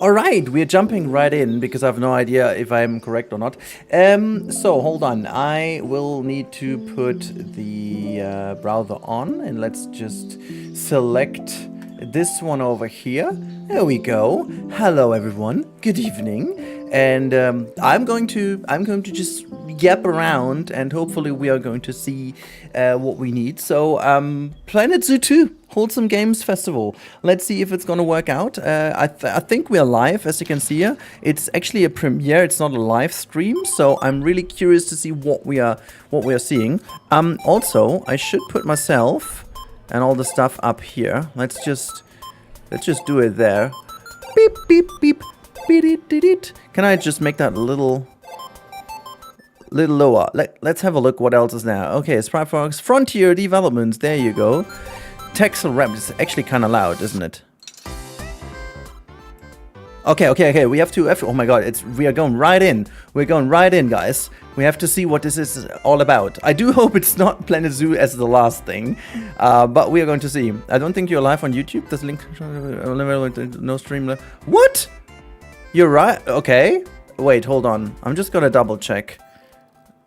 All right, we're jumping right in because I have no idea if I'm correct or not. So hold on, I will need to put the browser on, and let's just select this one over here. There we go. Hello, everyone. Good evening. And I'm going to just yap around, and hopefully we are going to see what we need. So Planet Zoo 2. Wholesome Games Festival. Let's see if it's gonna work out. I think we are live, as you can see here. It's actually a premiere. It's not a live stream, so I'm really curious to see what we are seeing. Also, I should put myself and all the stuff up here. Let's just do it there. Beep beep beep. Beep beep beep. Can I just make that a little lower? Let's have a look. What else is there? Okay, Sprite Fox Frontier Developments. There you go. Texel rap is actually kind of loud, isn't it? Okay. We have to. Oh my God! We are going right in. We're going right in, guys. We have to see what this is all about. I do hope it's not Planet Zoo as the last thing, but we are going to see. I don't think you're live on YouTube. There's a link. No stream left. What? You're right. Okay. Wait. Hold on. I'm just gonna double check.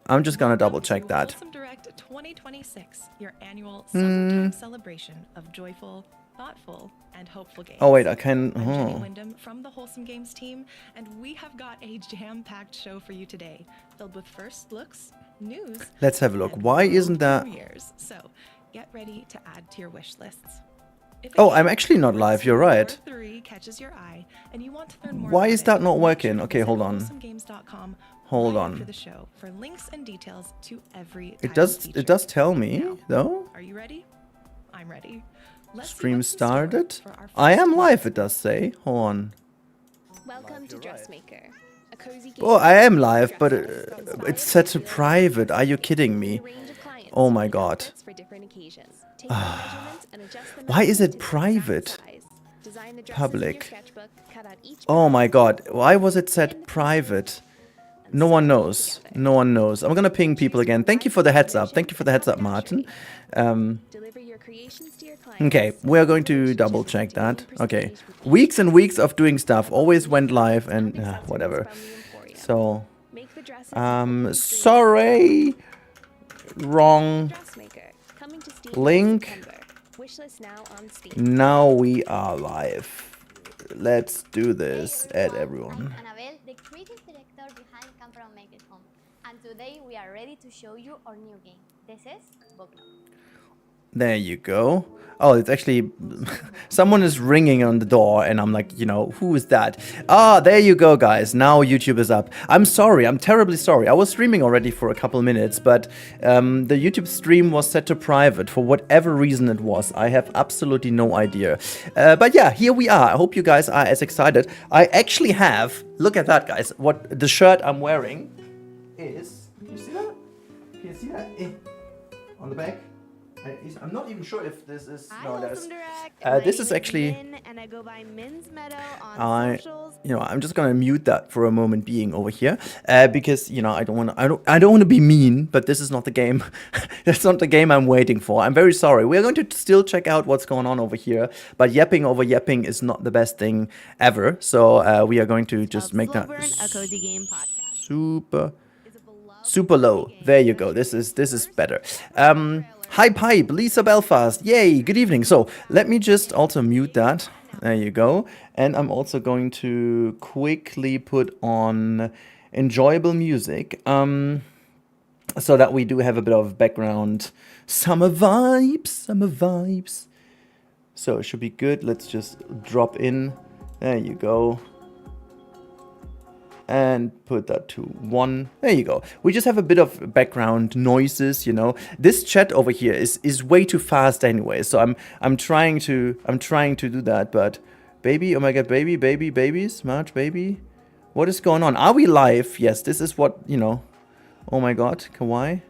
That. Wholesome Direct 2026, your annual summertime celebration of joyful, thoughtful, and hopeful games. Oh wait, I can. I'm Jenny Wyndham from the Wholesome Games team, and we have got a jam-packed show for you today, filled with first looks, news. Let's have a look. Why isn't that? Premieres. So get ready to add to your wish lists. Oh, I'm actually not live. You're right. 3 catches your eye, and you want to learn more Why about is that it, not make working? sure Okay, to hold visit on. wholesomegames.com Hold right on. after the show for links and details to every It title does featured. tell me Now, though. Are you ready? I'm ready. Let's see Stream what's in store started. for our I first am live. contest. It does say. Hold on. Welcome to Dressmaker, a cozy game. Oh, I am live, but it's set to private. Are you kidding me? Oh my God. For different occasions. Take your measurements and adjust them Why is it to the exact private? size. Design the dresses in your Public. sketchbook, cut out each Oh piece my and God. put Why them was it in set the private? and No one sew them knows. together. No one knows. I'm gonna ping people again. Thank you for the heads up. Thank you for the heads up, Martin. Deliver your creations to your clients. Okay, we are going to double check that. Okay. Weeks and weeks of doing stuff. Always went live and whatever. So, Make the dresses and sorry. Wrong. Dressmaker, coming to Steam Link. in September. Wishlist now on Steam. Now we are live. Let's do this. Add everyone. I'm Annabelle, the creative director behind Come From Make It Home. And today we are ready to show you our new game. This is Booknote. There you go. Oh, it's actually someone is ringing on the door, and I'm like, who is that? Ah, there you go, guys. Now YouTube is up. I'm sorry. I'm terribly sorry. I was streaming already for a couple minutes, but the YouTube stream was set to private for whatever reason it was. I have absolutely no idea. But yeah, here we are. I hope you guys are as excited. I actually have. Look at that, guys. What the shirt I'm wearing is. Can you see that? Can you see that? On the back. I'm not even sure if this is. No, there's. This is actually. And I go by Min's Meadow on socials. I'm just gonna mute that for a moment, being over here, because I don't want to be mean, but this is not the game. That's not the game I'm waiting for. I'm very sorry. We're going to still check out what's going on over here, but yapping over yapping is not the best thing ever. So we are going to just make that a cozy game podcast. super low. There you go. This is better. Hi Pipe, Lisa Belfast. Yay, good evening. So let me just also mute that. There you go. And I'm also going to quickly put on enjoyable music. So that we do have a bit of background summer vibes. So it should be good. Let's just drop in. There you go. And put that to 1. There you go. We just have a bit of background noises, This chat over here is way too fast anyway. So I'm trying to do that, but baby, oh my God, babies, March, baby. What is going on? Are we live? Yes, this is what, Oh my God, kawaii.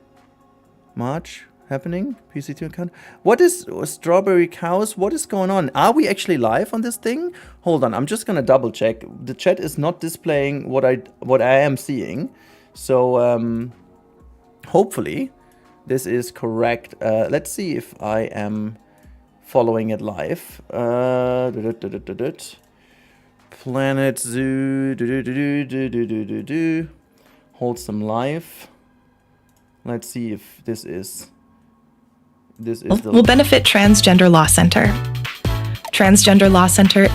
March happening? PC2 account. What is Strawberry Cows? What is going on? Are we actually live on this thing? Hold on, I'm just gonna double check. The chat is not displaying what I am seeing. So hopefully this is correct. Let's see if I am following it live. Planet Zoo. Wholesome Life. Let's see if this is the will benefit Transgender Law Center. Transgender Law Center.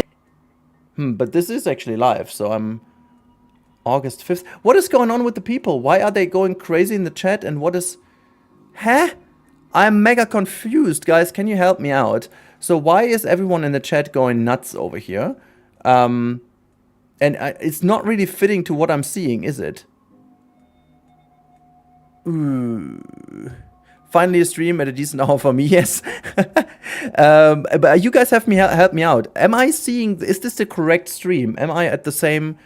But this is actually live, so I'm August 5th. What is going on with the people? Why are they going crazy in the chat? And what is... Huh? I'm mega confused, guys. Can you help me out? So why is everyone in the chat going nuts over here? And it's not really fitting to what I'm seeing, is it? Ooh. Finally a stream at a decent hour for me, yes. But you guys help me out. Am I seeing... Is this the correct stream? Am I at the same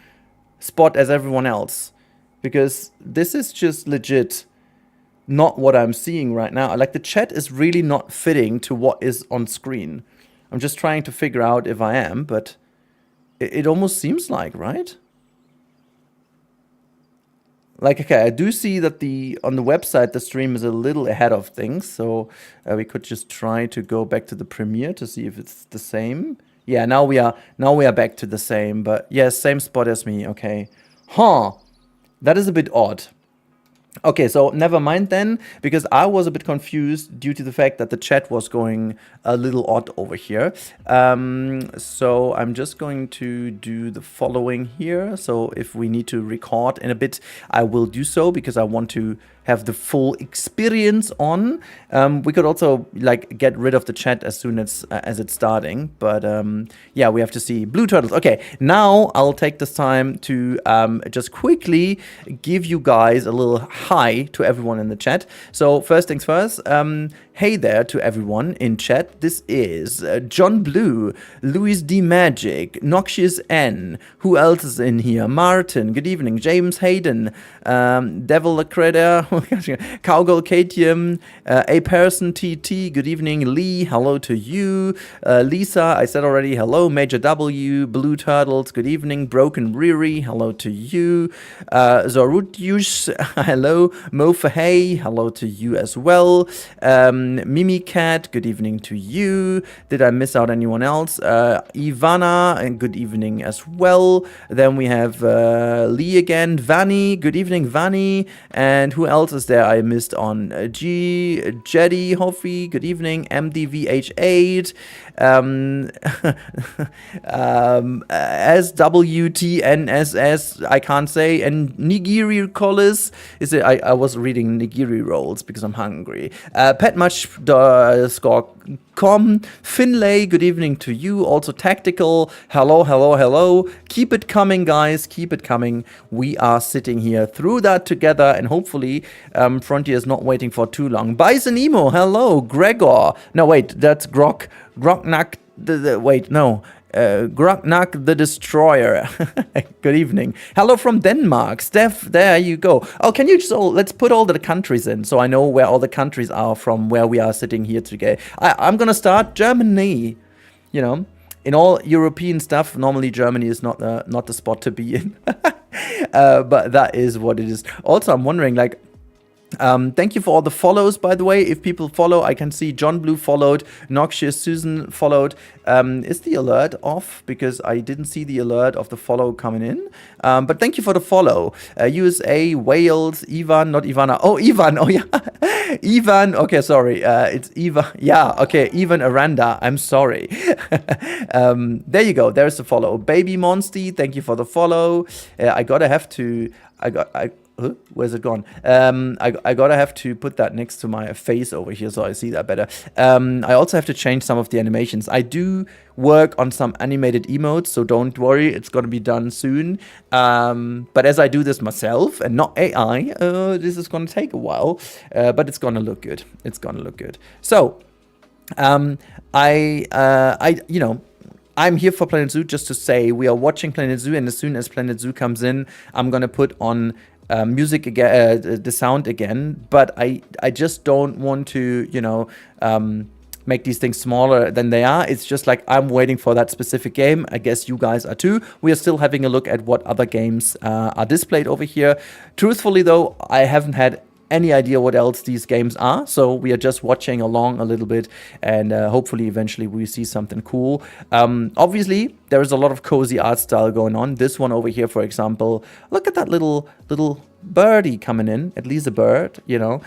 spot as everyone else? Because this is just legit not what I'm seeing right now. Like, the chat is really not fitting to what is on screen. I'm just trying to figure out if I am, but it almost seems like, right? Like, okay, I do see that on the website, the stream is a little ahead of things, so we could just try to go back to the premiere to see if it's the same. Yeah, now we are back to the same, but yes, same spot as me, okay. Huh, that is a bit odd. Okay, so never mind then, because I was a bit confused due to the fact that the chat was going a little odd over here. So I'm just going to do the following here. So if we need to record in a bit, I will do so because I want to have the full experience on. We could also like get rid of the chat as soon as it's starting, but yeah, we have to see blue turtles. Okay, now I'll take this time to just quickly give you guys a little hi to everyone in the chat. So first things first, hey there to everyone in chat. This is John Blue, Louis D Magic, Noxious N. Who else is in here? Martin, good evening. James Hayden, Devil Accreditor, Cowgirl Katium, A Person TT, good evening. Lee, hello to you. Lisa, I said already, hello. Major W, Blue Turtles, good evening. Broken Riri, hello to you. Zorutius, hello. Mo Fahey, hello to you as well. Mimi Cat, good evening to you. Did I miss out anyone else? Ivana, and good evening as well. Then we have Lee again. Vanny, good evening, Vanny. And who else is there I missed on? Jetty, Hoffy, good evening. MDVH8. SWTNSS, I can't say. And Nigiri Collis, is it? I was reading Nigiri rolls because I'm hungry. Pet Much Score Com, Finlay, good evening to you. Also Tactical, hello, hello, hello. Keep it coming, guys. Keep it coming. We are sitting here through that together, and hopefully Frontier is not waiting for too long. Bison Emo, hello. Gregor. No, wait, that's Groknak. Wait, no. Groknak the Destroyer. Good evening. Hello from Denmark. Steph, there you go. Oh, can you just, let's put all the countries in so I know where all the countries are from where we are sitting here today. I'm gonna start Germany. You know, in all European stuff, normally Germany is not the spot to be in. But that is what it is. Also, I'm wondering, like, thank you for all the follows, by the way. If people follow, I can see John Blue followed, Noxious Susan followed. Is the alert off? Because I didn't see the alert of the follow coming in. But thank you for the follow. USA, Wales, Ivan, not Ivana. Oh, Ivan. Oh, yeah. Ivan. Okay, sorry. It's Ivan. Yeah, okay. Ivan Aranda. I'm sorry. There you go. There's the follow. Baby Monsty, thank you for the follow. I gotta have to... Where's it gone? I gotta have to put that next to my face over here so I see that better. I also have to change some of the animations. I do work on some animated emotes, so don't worry, it's gonna be done soon. But as I do this myself and not AI, this is gonna take a while, but it's gonna look good. It's gonna look good. So, you know, I'm here for Planet Zoo just to say we are watching Planet Zoo, and as soon as Planet Zoo comes in, I'm gonna put on music again, the sound again. But I just don't want to, you know, make these things smaller than they are. It's just like I'm waiting for that specific game. I guess you guys are too. We are still having a look at what other games are displayed over here. Truthfully, though, I haven't had any idea what else these games are. So we are just watching along a little bit, and hopefully eventually we see something cool. Obviously, there is a lot of cozy art style going on. This one over here, for example, look at that little birdie coming in, at least a bird, you know.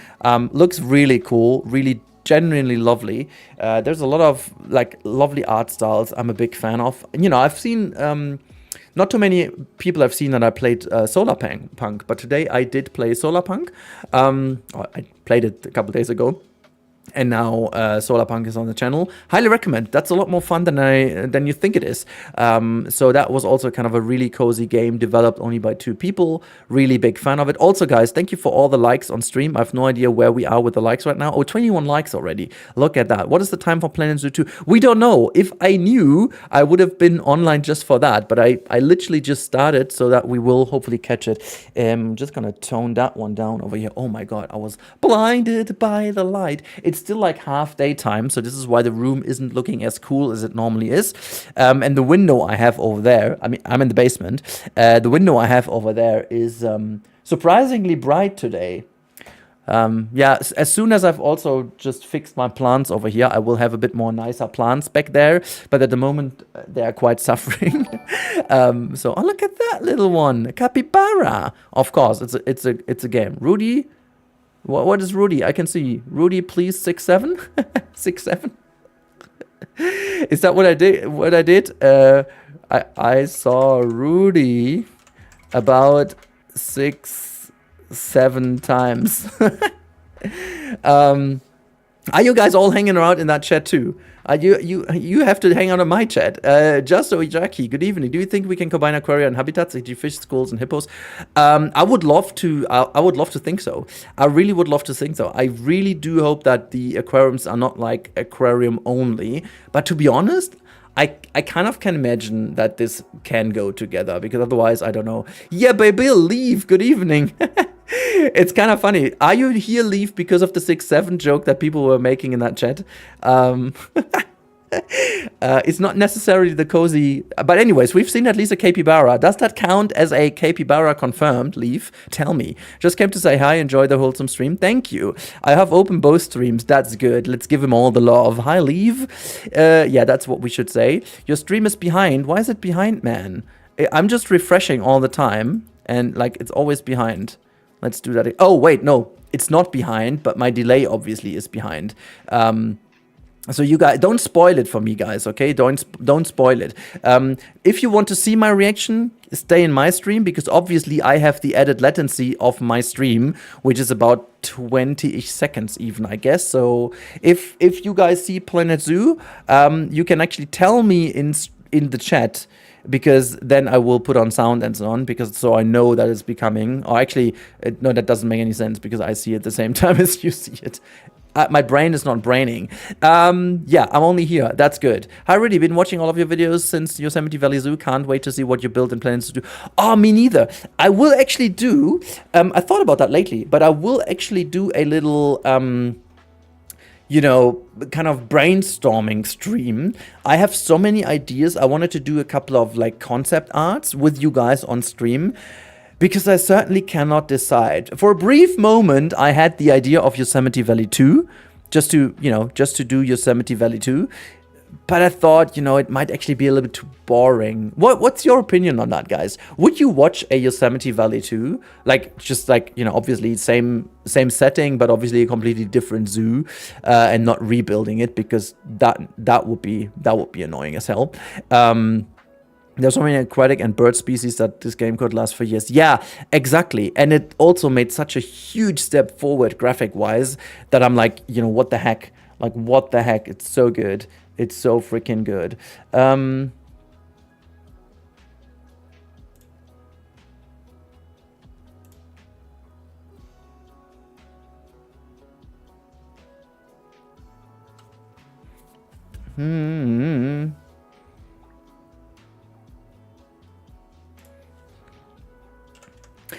Looks really cool, really genuinely lovely. There's a lot of like lovely art styles I'm a big fan of. You know, I've seen not too many people have seen that I played Solar Punk, but today I did play Solar Punk. I played it a couple days ago. And now Solarpunk is on the channel. Highly recommend. That's a lot more fun than you think it is. So that was also kind of a really cozy game developed only by 2 people. Really big fan of it. Also, guys, thank you for all the likes on stream. I have no idea where we are with the likes right now. Oh, 21 likes already. Look at that. What is the time for Planet Zoo 2? We don't know. If I knew, I would have been online just for that. But I literally just started so that we will hopefully catch it. I'm just going to tone that one down over here. Oh my God, I was blinded by the light. It's still like half daytime, so this is why the room isn't looking as cool as it normally is. And the window I have over there, I mean, I'm in the basement. The window I have over there is surprisingly bright today. Yeah, as soon as I've also just fixed my plants over here, I will have a bit more nicer plants back there. But at the moment, they are quite suffering. So, oh, look at that little one, capybara. Of course, it's a game. Rudi. What is Rudi? I can see. Rudi, please, 6'7"? 6'7"? Is that what I did? I saw Rudi about 6-7 times. Are you guys all hanging around in that chat too? You have to hang out in my chat. Justo Jackie, good evening. Do you think we can combine aquaria and habitats, e.g. fish, schools, and hippos? I would love to. I would love to think so. I really would love to think so. I really do hope that the aquariums are not like aquarium only. But to be honest, I kind of can imagine that this can go together, because otherwise, I don't know. Yeah, baby, leave. Good evening. It's kind of funny. Are you here, Leaf, because of the 6-7 joke that people were making in that chat? It's not necessarily the cozy... But anyways, we've seen at least a capybara. Does that count as a capybara confirmed, Leaf? Tell me. Just came to say hi, enjoy the wholesome stream. Thank you. I have opened both streams. That's good. Let's give him all the love. Hi, Leaf. Yeah, that's what we should say. Your stream is behind. Why is it behind, man? I'm just refreshing all the time. And, like, it's always behind. Let's do that. Oh, wait, no. It's not behind, but my delay obviously is behind. So you guys, don't spoil it for me, guys, okay? Don't spoil it. If you want to see my reaction, stay in my stream, because obviously I have the added latency of my stream, which is about 20-ish seconds even, I guess. So if you guys see Planet Zoo, you can actually tell me in the chat, because then I will put on sound and so on, because so I know that it's becoming, or actually, no, that doesn't make any sense, because I see it at the same time as you see it. My brain is not braining. Yeah, I'm only here. That's good. Hi, Rudi. Been watching all of your videos since Yosemite Valley Zoo. Can't wait to see what you built and plans to do. Oh, me neither. I will actually do, I thought about that lately, but I will actually do a little, you know, kind of brainstorming stream. I have so many ideas. I wanted to do a couple of like concept arts with you guys on stream, because I certainly cannot decide. For a brief moment, I had the idea of Yosemite Valley 2, just to do Yosemite Valley 2. But I thought, you know, it might actually be a little bit too boring. What's your opinion on that, guys? Would you watch a Yosemite Valley 2? Like, just like, you know, obviously same setting, but obviously a completely different zoo, and not rebuilding it, because that would be annoying as hell. There's so many aquatic and bird species that this game could last for years. Yeah, exactly. And it also made such a huge step forward graphic-wise that I'm like, you know, what the heck? Like, what the heck? It's so good. It's so freaking good.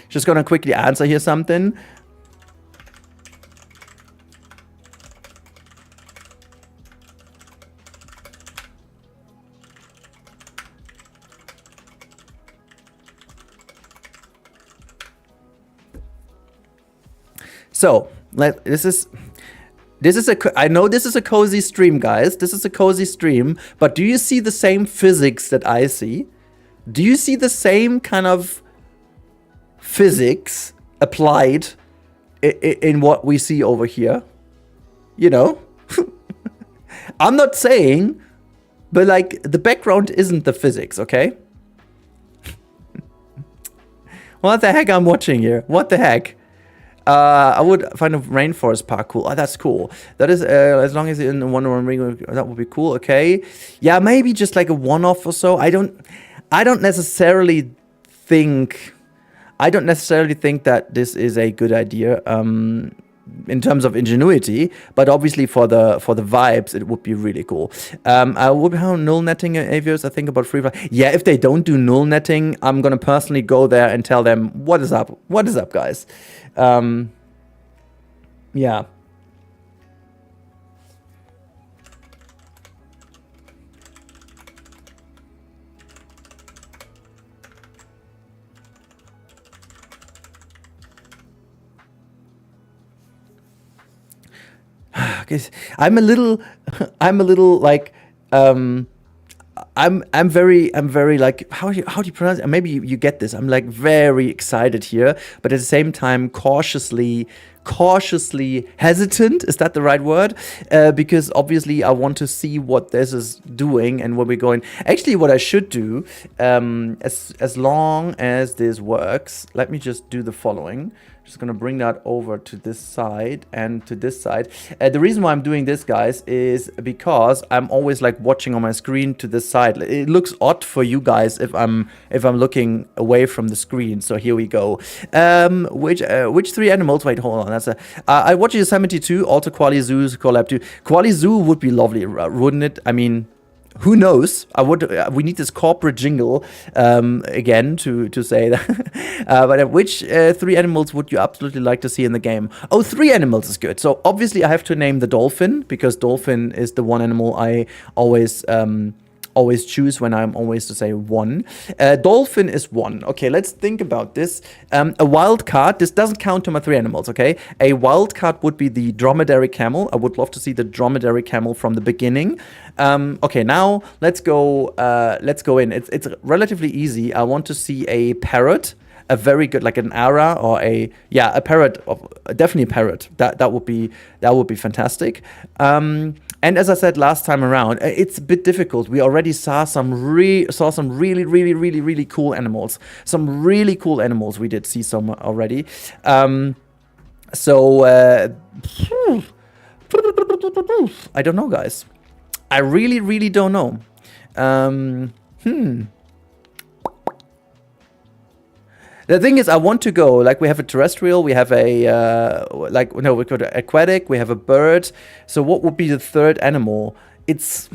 Just gonna quickly answer here something. So I know this is a cozy stream, guys. This is a cozy stream, but do you see the same physics that I see? Do you see the same kind of physics applied in what we see over here? You know? I'm not saying, but like the background isn't the physics, okay? What the heck I'm watching here? What the heck? I would find a rainforest park cool. Oh, that's cool. That is, as long as it's in one ring, that would be cool. Okay. Yeah, maybe just like a one-off or so. I don't necessarily think that this is a good idea. In terms of ingenuity, but obviously for the vibes, it would be really cool. I would have null netting avios. I think about free fly. Yeah, if they don't do null netting, I'm gonna personally go there and tell them what is up. What is up, guys? Yeah. I'm a little like I'm very like how do you pronounce it? Maybe you get this. I'm like very excited here, but at the same time cautiously hesitant. Is that the right word? Because obviously I want to see what this is doing and where we're going. Actually, what I should do, as long as this works, let me just do the following. Just gonna bring that over to this side and to this side. The reason why I'm doing this, guys, is because I'm always like watching on my screen to this side. It looks odd for you guys if I'm looking away from the screen. So here we go. Which three animals? Wait, hold on. That's I watched Yosemite 2, also Quali Zoo's collab 2. Quali Zoo would be lovely, wouldn't it? I mean, who knows? We need this corporate jingle again to say that. But which three animals would you absolutely like to see in the game? Oh, three animals is good. So obviously I have to name the dolphin, because dolphin is the one animal I always choose when I'm always to say one. Dolphin is one. Okay, let's think about this. A wild card. This doesn't count to my three animals, okay? A wild card would be the dromedary camel. I would love to see the dromedary camel from the beginning. Okay, now let's go in. It's relatively easy. I want to see a parrot. A very good, like an ara or a parrot, definitely a parrot. That would be fantastic. And as I said last time around, it's a bit difficult. We already saw some really cool animals. Some really cool animals. We did see some already. I don't know, guys. I really don't know. The thing is, I want to go, like, we have a terrestrial, we have a, we could aquatic, we have a bird. So what would be the third animal? It's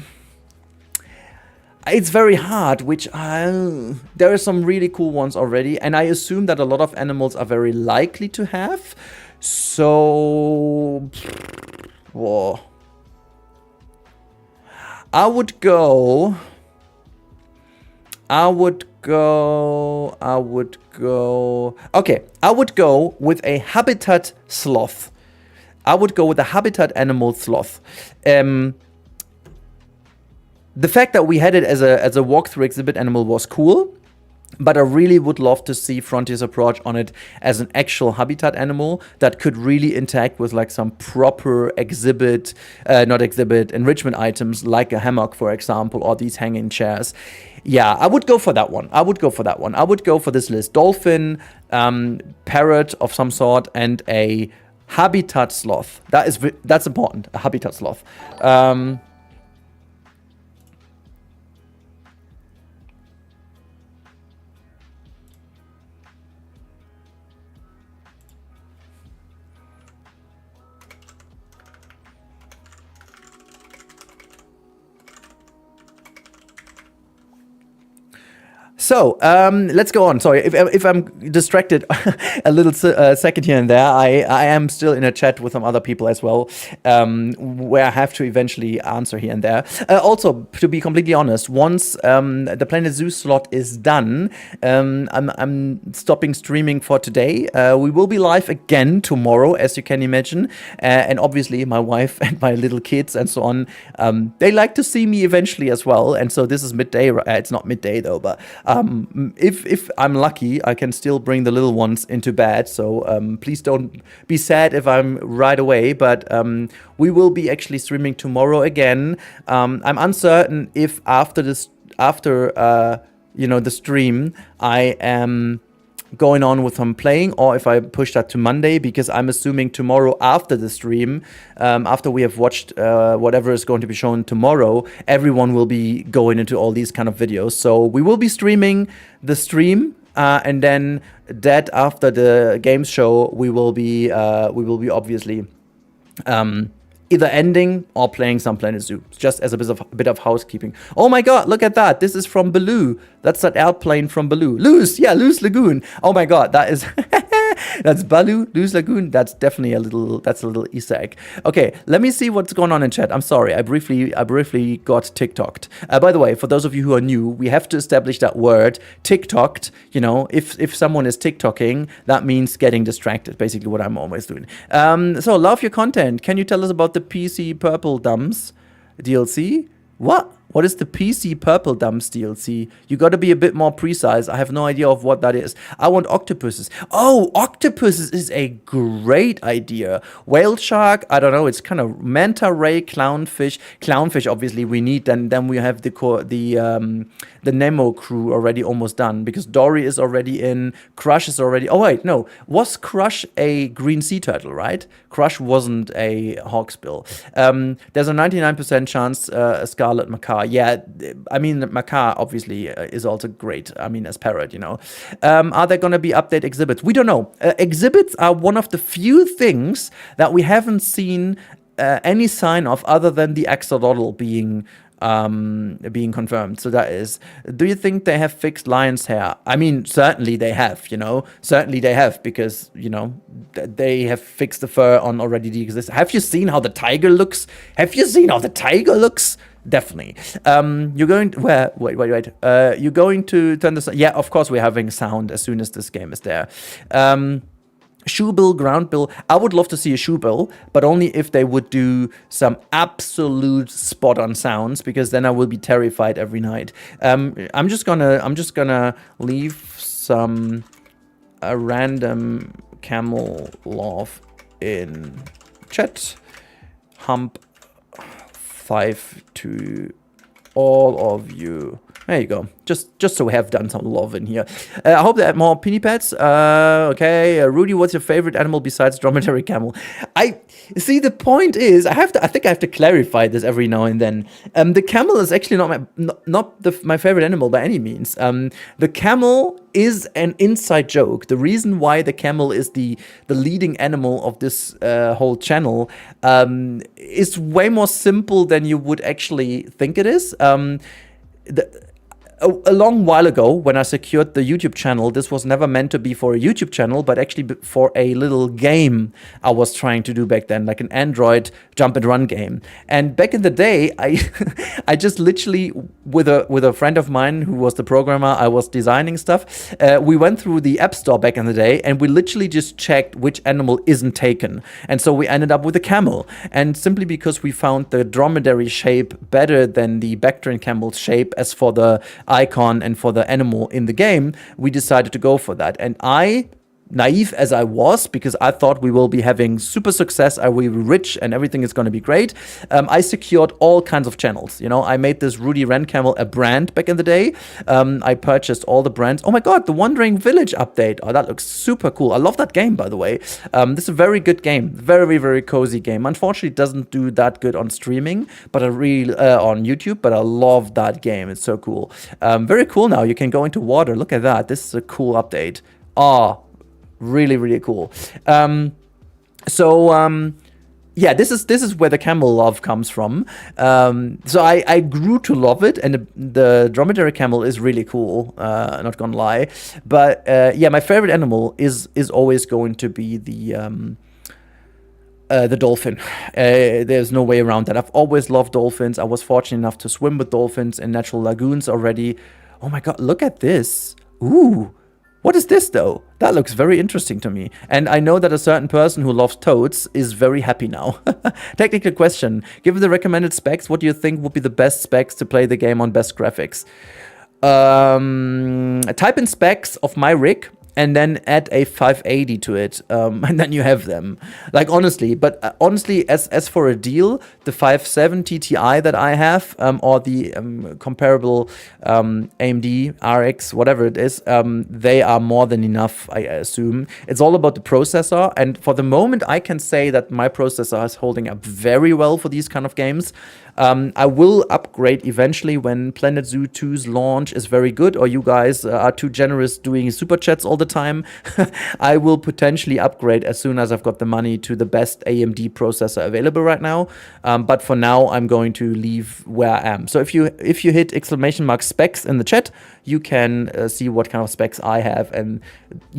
very hard, there are some really cool ones already, and I assume that a lot of animals are very likely to have. So, whoa. I would go with a habitat sloth. I would go with a habitat animal sloth. The fact that we had it as a walkthrough exhibit animal was cool, but I really would love to see Frontier's approach on it as an actual habitat animal that could really interact with like some proper enrichment items, like a hammock, for example, or these hanging chairs. Yeah, I would go for that one. I would go for this list. Dolphin, parrot of some sort, and a habitat sloth. That's important. A habitat sloth. So let's go on. Sorry if I'm distracted a little second here and there. I am still in a chat with some other people as well, where I have to eventually answer here and there. Also, to be completely honest, once the Planet Zoo slot is done, I'm stopping streaming for today. We will be live again tomorrow, as you can imagine, and obviously my wife and my little kids and so on, they like to see me eventually as well. And so this is midday. It's not midday though, but if I'm lucky, I can still bring the little ones into bed. So please don't be sad if I'm right away. But we will be actually streaming tomorrow again. I'm uncertain if after the stream I am going on with some playing, or if I push that to Monday, because I'm assuming tomorrow after the stream, after we have watched whatever is going to be shown tomorrow, everyone will be going into all these kind of videos. So we will be streaming the stream, and then that after the games show, we will be obviously either ending or playing some Planet Zoo, just as a bit of housekeeping. Oh my god, look at that. This is from Baloo. That's that airplane from Baloo. Luz Lagoon. Oh my god, that is... That's Baloo, Luz Lagoon. That's definitely a little Easter egg. Okay, let me see what's going on in chat. I'm sorry, I briefly got TikToked. By the way, for those of you who are new, we have to establish that word, TikToked. You know, if someone is TikToking, that means getting distracted, basically what I'm always doing. So, love your content. Can you tell us about the PC Purple Dumps DLC? What? What is the PC Purple Dumps DLC? You got to be a bit more precise. I have no idea of what that is. I want octopuses. Oh, octopuses is a great idea. Whale shark, I don't know. It's kind of manta ray, clownfish. Clownfish, obviously, we need. Then we have the Nemo crew already almost done, because Dory is already in. Crush is already. Oh wait, no. Was Crush a green sea turtle? Right? Crush wasn't a hawksbill. There's a 99% chance a scarlet macaw. Yeah, I mean, macaw obviously is also great. I mean, as parrot, you know. Are there going to be update exhibits? We don't know. Exhibits are one of the few things that we haven't seen any sign of, other than the axolotl being confirmed. So that is, do you think they have fixed lion's hair? I mean, certainly they have, you know. Certainly they have, because, you know, they have fixed the fur on already the existing. Have you seen how the tiger looks? Definitely. You're going to, where? Wait. You're going to turn this. Yeah, of course we're having sound as soon as this game is there. Shoebill, groundbill. I would love to see a shoebill, but only if they would do some absolute spot-on sounds, because then I will be terrified every night. I'm just gonna leave some a random camel love in chat. Hump 5 to all of you. There you go. Just so we have done some love in here. I hope they add more penny pads. Okay, Rudi, what's your favorite animal besides dromedary camel? I see. The point is, I think I have to clarify this every now and then. The camel is actually not my favorite animal by any means. The camel is an inside joke. The reason why the camel is the leading animal of this whole channel is way more simple than you would actually think it is. A long while ago, when I secured the YouTube channel, this was never meant to be for a YouTube channel, but actually for a little game I was trying to do back then, like an Android jump and run game. And back in the day, I just literally, with a friend of mine who was the programmer, I was designing stuff. We went through the App Store back in the day, and we literally just checked which animal isn't taken. And so we ended up with a camel. And simply because we found the dromedary shape better than the Bactrian camel's shape as for the icon and for the animal in the game, we decided to go for that. And I, naive as I was, because I thought we will be having super success, I will be rich and everything is going to be great, I secured all kinds of channels. You know, I made this Rudi Rennkamel a brand back in the day. I purchased all the brands. Oh my god, the Wandering Village update. Oh, that looks super cool. I love that game, by the way. This is a very good game. Very, very cozy game. Unfortunately, it doesn't do that good on streaming, but on YouTube, but I love that game. It's so cool. Very cool now. You can go into water. Look at that. This is a cool update. yeah, this is where the camel love comes from. So I grew to love it, and the dromedary camel is really cool. Not gonna lie, but yeah, my favorite animal is always going to be the dolphin. There's no way around that. I've always loved dolphins. I was fortunate enough to swim with dolphins in natural lagoons already. Oh my god, look at this. Ooh. What is this though? That looks very interesting to me. And I know that a certain person who loves toads is very happy now. Technical question. Given the recommended specs, what do you think would be the best specs to play the game on best graphics? Type in specs of my rig and then add a 580 to it, and then you have them. Like, honestly, but honestly, as for a deal, the 570 Ti that I have, or the comparable AMD RX, whatever it is, they are more than enough, I assume. It's all about the processor, and for the moment, I can say that my processor is holding up very well for these kind of games. I will upgrade eventually when Planet Zoo 2's launch is very good, or you guys are too generous doing super chats all the time. I will potentially upgrade as soon as I've got the money to the best AMD processor available right now. But for now, I'm going to leave where I am. So if you hit / specs in the chat, you can see what kind of specs I have, and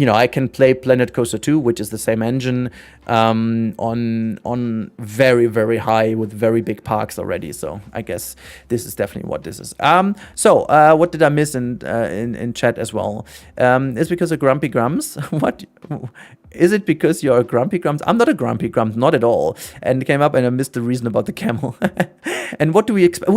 I can play Planet Coaster 2, which is the same engine, on very, very high with very big parks already. So I guess this is definitely what this is. So what did I miss in chat as well? It's because of Grumpy Grumps. What? Is it because you're a Grumpy Grumps? I'm not a Grumpy Grumps, not at all. And it came up and I missed the reason about the camel. And what do we expect?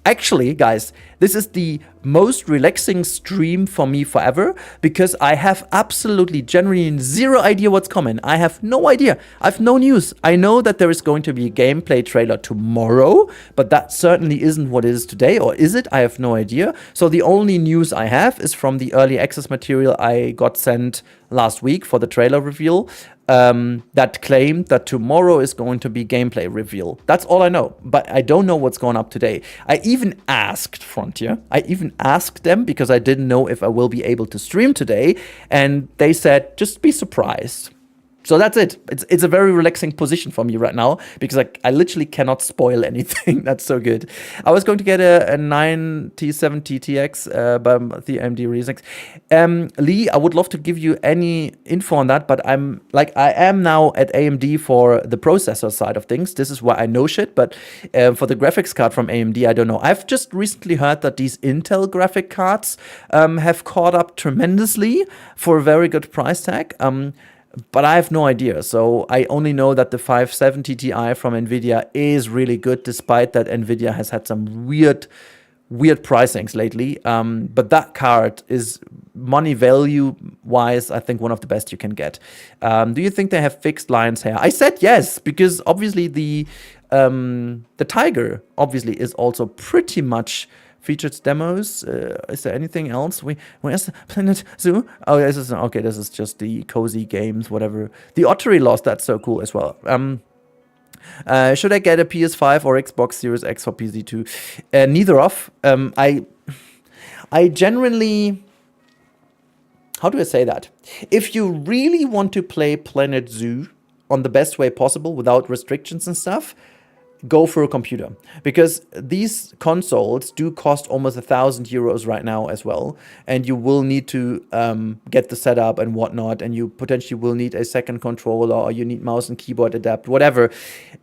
Actually, guys, this is the most relaxing stream for me forever, because I have absolutely, genuinely zero idea what's coming. I have no idea. I have no news. I know that there is going to be a gameplay trailer tomorrow, but that certainly isn't what it is today, or is it? I have no idea. So the only news I have is from the early access material I got sent last week for the trailer reveal, that claimed that tomorrow is going to be gameplay reveal. That's all I know, but I don't know what's going up today. I even asked Frontier, I even asked them, because I didn't know if I will be able to stream today, and they said, just be surprised. So that's it. It's a very relaxing position for me right now, because I literally cannot spoil anything. That's so good. I was going to get a 970 TX by the AMD Ryzen. Lee, I would love to give you any info on that, but I am now at AMD for the processor side of things. This is why I know shit, but for the graphics card from AMD, I don't know. I've just recently heard that these Intel graphic cards have caught up tremendously for a very good price tag. But I have no idea. So I only know that the 570 Ti from NVIDIA is really good, despite that NVIDIA has had some weird pricings lately. But that card is, money value wise, I think one of the best you can get. Do you think they have fixed lion's hair? I said yes, because obviously the Tiger obviously is also pretty much featured demos. Is there anything else? Where's the Planet Zoo? Oh, this is just the cozy games, whatever. The Ottery Lost, that's so cool as well. Should I get a PS5 or Xbox Series X for PC2? Neither of. I genuinely, how do I say that? If you really want to play Planet Zoo on the best way possible without restrictions and stuff, go for a computer, because these consoles do cost almost €1,000 right now as well, and you will need to get the setup and whatnot, and you potentially will need a second controller, or you need mouse and keyboard adapt, whatever.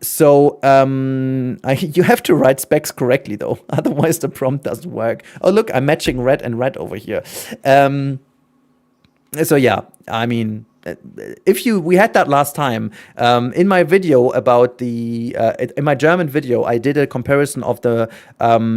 So you have to write specs correctly though, otherwise the prompt doesn't work. Oh look, I'm matching red and red over here. So yeah, I mean, we had that last time in my video about in my German video, I did a comparison of the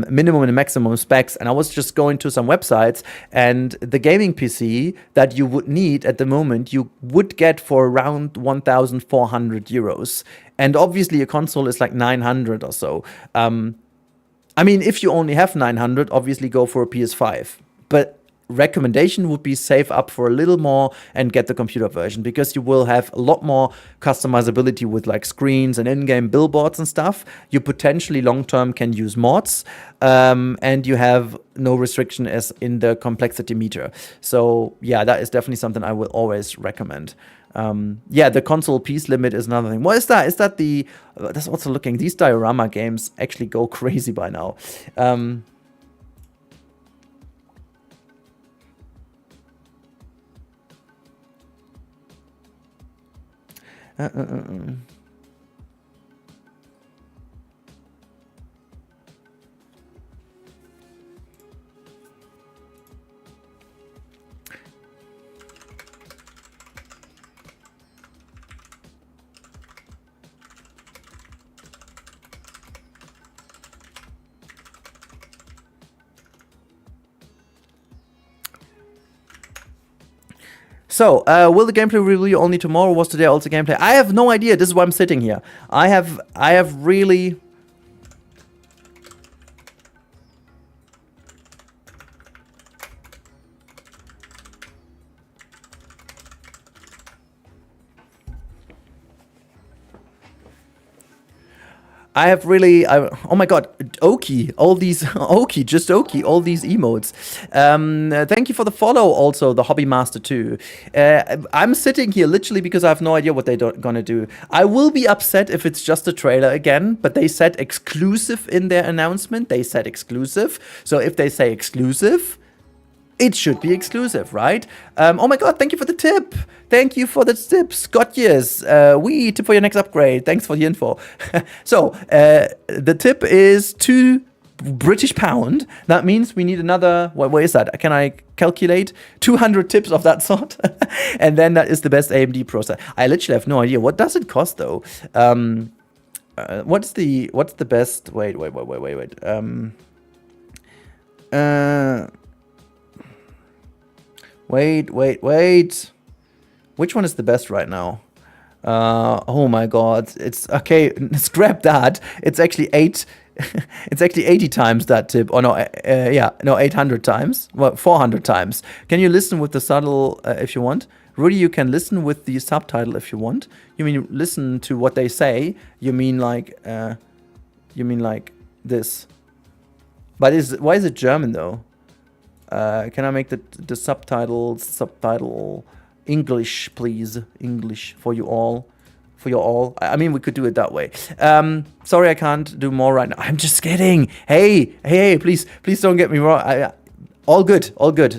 minimum and maximum specs, and I was just going to some websites, and the gaming PC that you would need at the moment, you would get for around €1,400, and obviously a console is like 900 or so. I mean, if you only have 900, obviously go for a PS5, but recommendation would be save up for a little more and get the computer version, because you will have a lot more customizability with like screens and in-game billboards and stuff. You potentially long-term can use mods, and you have no restriction as in the complexity meter. So yeah, that is definitely something I will always recommend. Yeah, the console piece limit is another thing. What is that? Is that the... that's also looking... These diorama games actually go crazy by now. So, will the gameplay review only tomorrow? Was today also gameplay? I have no idea. This is why I'm sitting here. I have really... oh my god, Oki, all these, Oki, all these emotes. Thank you for the follow also, the Hobby Master too. I'm sitting here literally because I have no idea what they're gonna do. I will be upset if it's just a trailer again, but they said exclusive in their announcement. They said exclusive. So if they say exclusive, it should be exclusive, right? Oh my god, thank you for the tip. Thank you for the tip, Scott. Yes, we tip for your next upgrade. Thanks for the info. So, the tip is £2 British. That means we need another, where is that? Can I calculate 200 tips of that sort? And then that is the best AMD processor. I literally have no idea. What does it cost though? What's the best? Wait. Wait. Which one is the best right now? Oh my god. It's okay. Scrap that. It's actually 80 times that tip. Oh no, 800 times. Well, 400 times. Can you listen with the subtle if you want? Rudi, you can listen with the subtitle if you want. You mean listen to what they say? You mean like this? But why is it German though? Can I make the subtitle English, please? English for you all. I mean, we could do it that way. Sorry, I can't do more right now. I'm just kidding. Hey, please don't get me wrong. All good.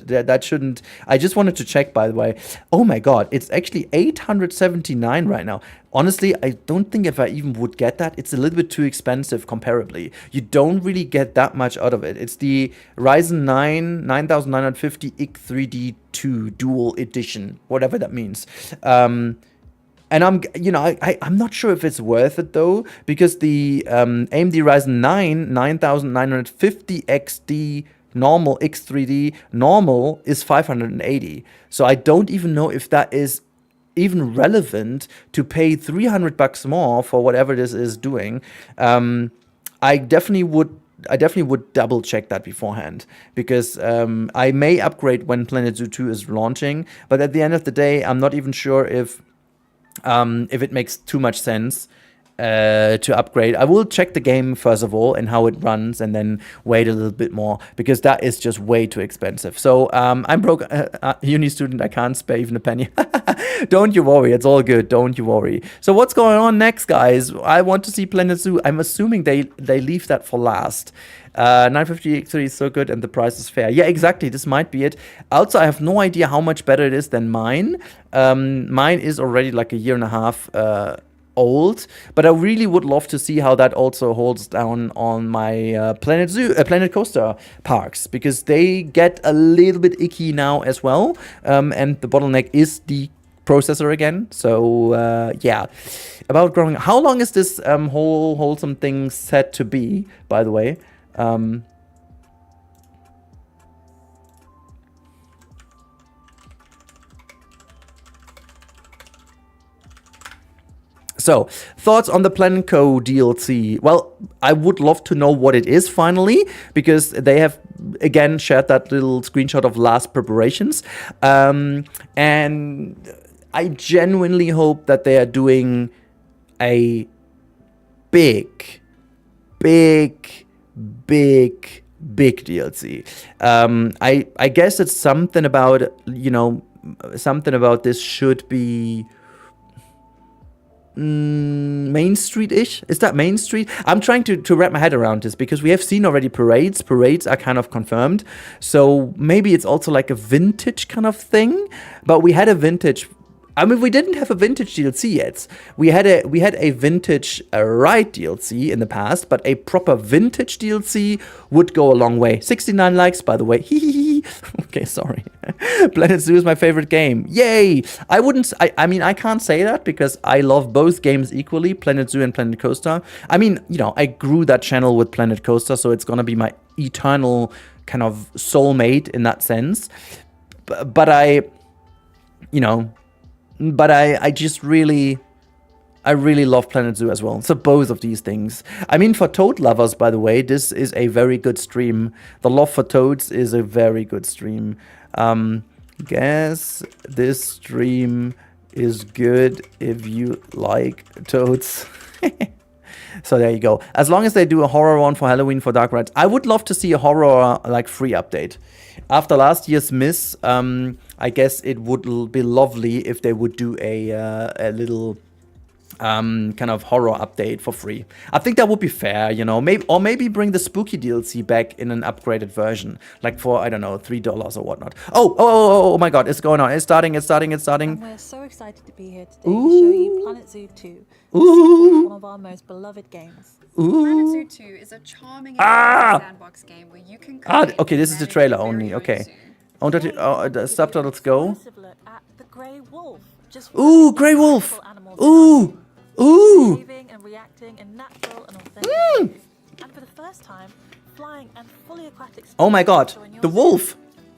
That shouldn't... I just wanted to check, by the way. Oh my god, it's actually 879 right now. Honestly, I don't think if I even would get that, it's a little bit too expensive comparably. You don't really get that much out of it. It's the Ryzen 9 9950 X3D2 Dual Edition, whatever that means. And I'm not sure if it's worth it though, because the AMD Ryzen 9 9950 XD normal X3D normal is 580. So I don't even know if that is even relevant to pay $300 more for whatever this is doing. I definitely would double check that beforehand, because I may upgrade when Planet Zoo 2 is launching, but at the end of the day, I'm not even sure if it makes too much sense to upgrade. I will check the game first of all and how it runs, and then wait a little bit more, because that is just way too expensive. So I'm broke, uni student. I can't spare even a penny. Don't you worry, it's all good. Don't you worry. So what's going on next, guys? I want to see Planet Zoo. I'm assuming they leave that for last. 950 X3 is so good and the price is fair. Yeah, exactly. This might be it. Also, I have no idea how much better it is than mine. Mine is already like a year and a half old, but I really would love to see how that also holds down on my Planet Coaster parks, because they get a little bit icky now as well, and the bottleneck is the processor again. So yeah, about growing. How long is this whole wholesome thing set to be, by the way? So, thoughts on the Planco DLC? Well, I would love to know what it is finally, because they have, again, shared that little screenshot of last preparations. And I genuinely hope that they are doing a big DLC. I guess it's something about, something about this should be Main Street-ish? Is that Main Street? I'm trying to wrap my head around this because we have seen already parades. Parades are kind of confirmed. So maybe it's also like a vintage kind of thing. But we had a vintage... I mean, we didn't have a vintage DLC yet. We had a vintage ride DLC in the past, but a proper vintage DLC would go a long way. 69 likes, by the way. Okay, sorry. Planet Zoo is my favorite game. Yay! I mean, I can't say that because I love both games equally, Planet Zoo and Planet Coaster. I mean, you know, I grew that channel with Planet Coaster, so it's gonna be my eternal kind of soulmate in that sense. But I just really love Planet Zoo as well. So both of these things. I mean, for toad lovers, by the way, this is a very good stream. The love for toads is a very good stream. Guess this stream is good if you like toads. So there you go. As long as they do a horror one for Halloween for Dark Rides. I would love to see a horror like free update. After last year's miss, I guess it would be lovely if they would do a little kind of horror update for free. I think that would be fair, you know. Maybe bring the spooky DLC back in an upgraded version, like for, I don't know, $3 or whatnot. Oh my God, it's going on. It's starting. And we're so excited to be here today to show you Planet Zoo 2. One of our most beloved games. Planet Zoo 2 is a charming sandbox game where you can okay, this is the trailer only. Okay. The subtitles go. Look at the grey wolf. Just Grey wolf. Behaving and reacting in natural and authentic ways. And for the first time, flying and fully aquatic. Oh my God, the wolf.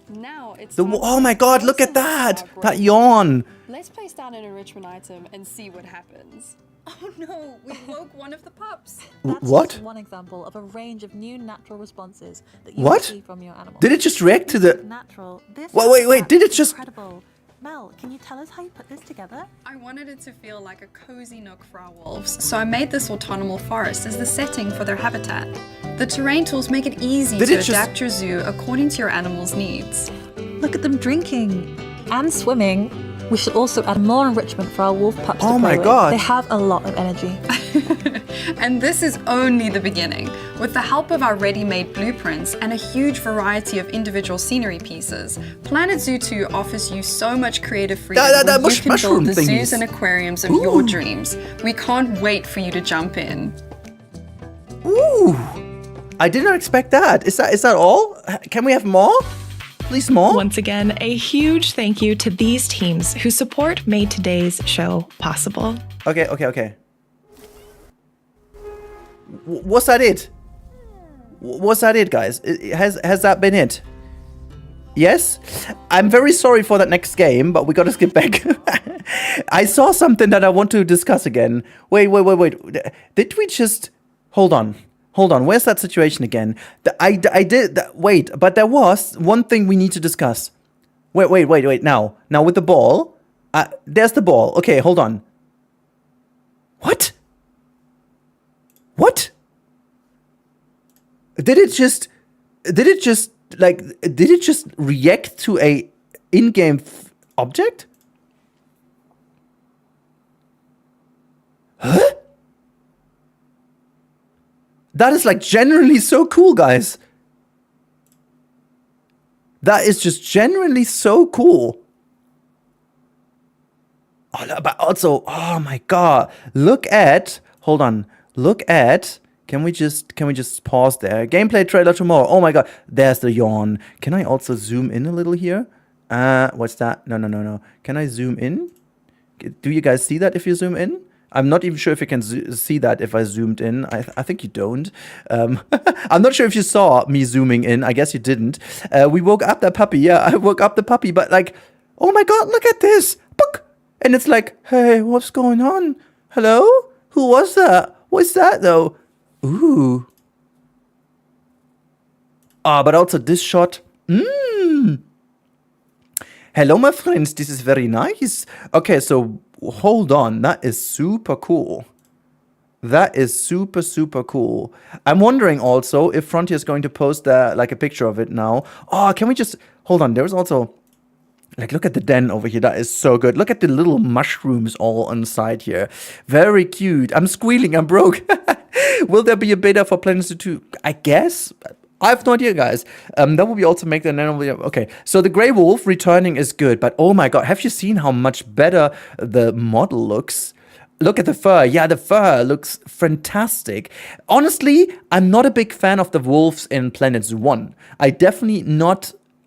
Now it's oh my God, look at that. That yawn. Let's place down an enrichment item and see what happens. Oh no, we woke one of the pups. That's What? just one example of a range of new natural responses that you What? can see from your animal. Did it just react to the... Natural. This Wait, did it just... Incredible. Mel, can you tell us how you put this together? I wanted it to feel like a cozy nook for our wolves, so I made this autumnal forest as the setting for their habitat. The terrain tools make it easy to adapt your zoo according to your animal's needs. Look at them drinking and swimming. We should also add more enrichment for our wolf pups to play my with. God. They have a lot of energy. And this is only the beginning. With the help of our ready-made blueprints and a huge variety of individual scenery pieces, Planet Zoo 2 offers you so much creative freedom where you can build the zoos and aquariums of your dreams. We can't wait for you to jump in. Ooh, I did not expect that. Is that all? Can we have more? Please more? Once again, a huge thank you to these teams whose support made today's show possible. Okay. Was that it? Was that it, guys? Has that been it? Yes? I'm very sorry for that next game, but we gotta skip back. I saw something that I want to discuss again. Wait. Did we just... Hold on. Where's that situation again? Wait, but there was one thing we need to discuss. Wait. Now with the ball. There's the ball. Okay, hold on. What? Did it just react to a in-game object? Huh? That is like genuinely so cool, guys. That is just genuinely so cool. Oh, but also, oh my God. Hold on. Can we just pause there? Gameplay trailer tomorrow. Oh my God. There's the yawn. Can I also zoom in a little here? What's that? No. Can I zoom in? Do you guys see that if you zoom in? I'm not even sure if you can see that if I zoomed in. I think you don't. I'm not sure if you saw me zooming in. I guess you didn't. We woke up that puppy. Yeah, I woke up the puppy. But like, oh my God, look at this. Book. And it's like, hey, what's going on? Hello? Who was that? What's that though? Ooh. But also this shot. Hello, my friends. This is very nice. Okay, so... Hold on, that is super cool. That is super cool. I'm wondering also if Frontier is going to post like a picture of it now. Oh, can we just hold on? There's also Like, look at the den over here. That is so good. Look at the little mushrooms all on the side here. Very cute. I'm squealing. I'm broke. Will there be a beta for Planet Zoo 2? I guess. I have no idea, guys. That will be also make the nano video. Okay, so the Grey Wolf returning is good, but oh my god, have you seen how much better the model looks? Look at the fur. Yeah, the fur looks fantastic. Honestly, I'm not a big fan of the wolves in Planet Zoo 1.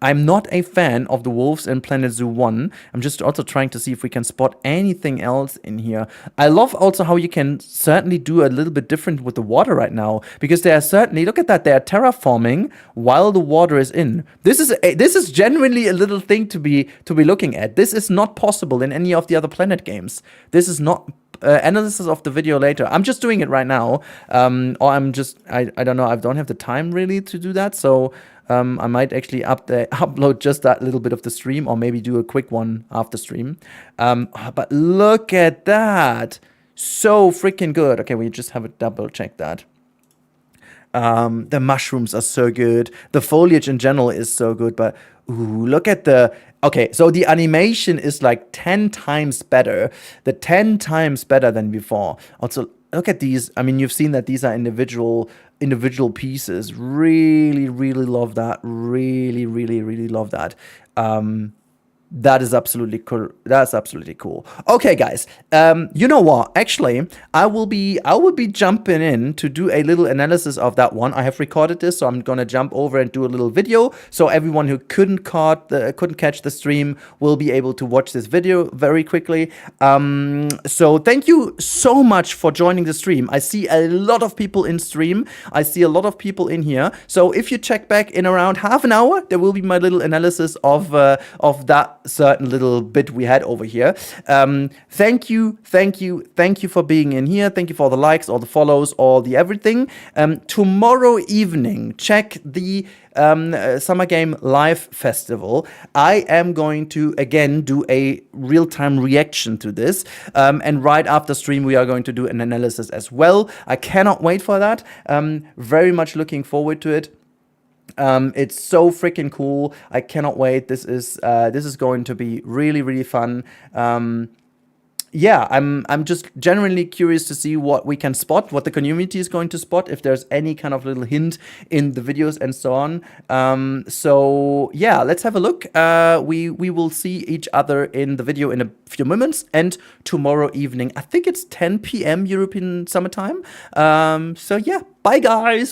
I'm not a fan of the wolves in Planet Zoo 1. I'm just also trying to see if we can spot anything else in here. I love also how you can certainly do a little bit different with the water right now, because they are certainly, look at that, they are terraforming while the water is in. This is genuinely a little thing to be looking at. This is not possible in any of the other Planet games. This is not analysis of the video later. I'm just doing it right now, or I don't know. I don't have the time really to do that, so I might actually upload just that little bit of the stream, or maybe do a quick one after stream. But look at that, so freaking good. Okay, we just have a double check that. The mushrooms are so good. The foliage in general is so good, but ooh, look at the... Okay, so the animation is like 10 times better. 10 times better than before. Also, look at these. I mean, you've seen that these are individual pieces. Really, really love that. Really, really, really love that. That is absolutely cool. That's absolutely cool. Okay, guys. You know what? Actually, I will be jumping in to do a little analysis of that one. I have recorded this, so I'm gonna jump over and do a little video. So everyone who couldn't catch the stream will be able to watch this video very quickly. So thank you so much for joining the stream. I see a lot of people in stream. I see a lot of people in here. So if you check back in around half an hour, there will be my little analysis of that certain little bit we had over here. Thank you for being in here. Thank you for all the likes, all the follows, all the everything. Tomorrow evening, check the Summer Game Live Festival. I am going to again do a real-time reaction to this, and right after stream we are going to do an analysis as well. I cannot wait for that. Very much looking forward to it. It's so freaking cool. I cannot wait. This is going to be really, really fun. Yeah, I'm just genuinely curious to see what we can spot, what the community is going to spot, if there's any kind of little hint in the videos and so on. So yeah, let's have a look. We will see each other in the video in a few moments, and tomorrow evening, I think it's 10 p.m. European summertime. So yeah, bye guys.